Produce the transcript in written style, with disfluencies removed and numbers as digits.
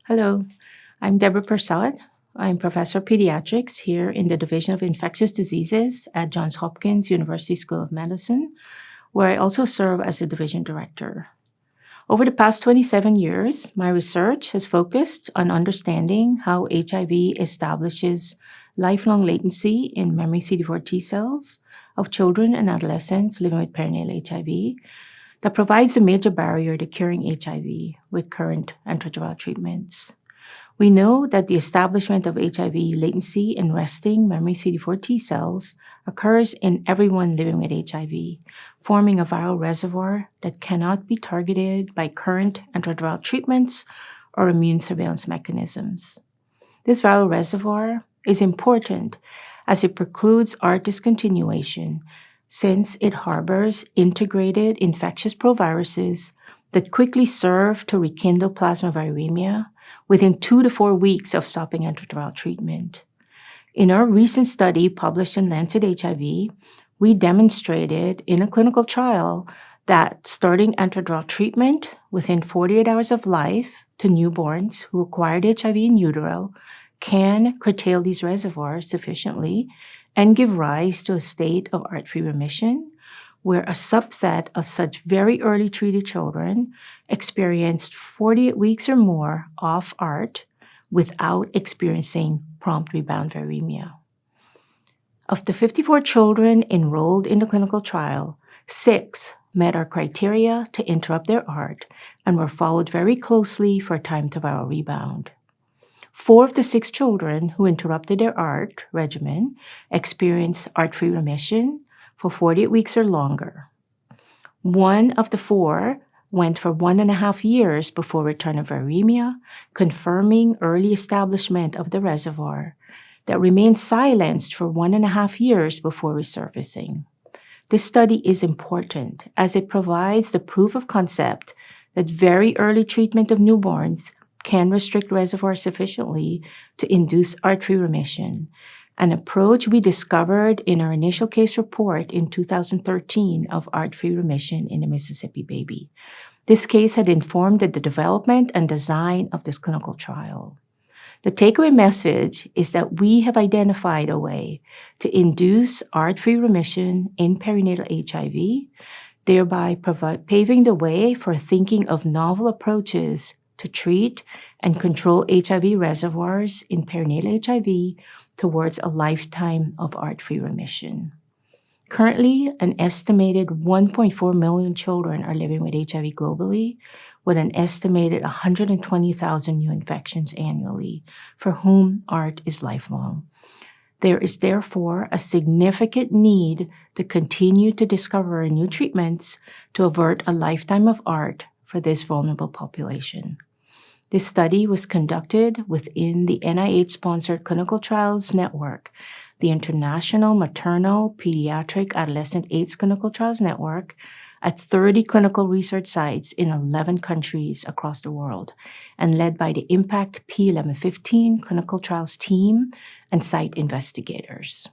Hello, I'm Deborah Persad. I'm professor of pediatrics here in the Division of Infectious Diseases at Johns Hopkins University School of Medicine, where I also serve as a division director. Over the past 27 years, my research has focused on understanding how HIV establishes lifelong latency in memory CD4 T cells of children and adolescents living with perinatal HIV that provides a major barrier to curing HIV with current antiretroviral treatments. We know that the establishment of HIV latency in resting memory CD4 T cells occurs in everyone living with HIV, forming a viral reservoir that cannot be targeted by current antiretroviral treatments or immune surveillance mechanisms. This viral reservoir is important as it precludes ART discontinuation since it harbors integrated infectious proviruses that quickly serve to rekindle plasma viremia within 2 to 4 weeks of stopping antiretroviral treatment. In our recent study published in Lancet HIV, we demonstrated in a clinical trial that starting antiretroviral treatment within 48 hours of life to newborns who acquired HIV in utero can curtail these reservoirs sufficiently and give rise to a state of ART-free remission, where a subset of such very early treated children experienced 48 weeks or more off ART without experiencing prompt rebound viremia. Of the 54 children enrolled in the clinical trial, 6 met our criteria to interrupt their ART and were followed very closely for time to viral rebound. 4 of the 6 children who interrupted their ART regimen experienced ART-free remission for 48 weeks or longer. 1 of the 4 went for 1.5 years before return of viremia, confirming early establishment of the reservoir that remained silenced for 1.5 years before resurfacing. This study is important as it provides the proof of concept that very early treatment of newborns can restrict reservoirs sufficiently to induce ART-free remission, an approach we discovered in our initial case report in 2013 of ART-free remission in a Mississippi baby. This case had informed the development and design of this clinical trial. The takeaway message is that we have identified a way to induce ART-free remission in perinatal HIV, thereby paving the way for thinking of novel approaches to treat and control HIV reservoirs in perinatal HIV towards a lifetime of ART-free remission. Currently, an estimated 1.4 million children are living with HIV globally, with an estimated 120,000 new infections annually, for whom ART is lifelong. There is therefore a significant need to continue to discover new treatments to avert a lifetime of ART for this vulnerable population. This study was conducted within the NIH-sponsored Clinical Trials Network, the International Maternal Pediatric Adolescent AIDS Clinical Trials Network, at 30 clinical research sites in 11 countries across the world, and led by the IMPACT P1115 clinical trials team and site investigators.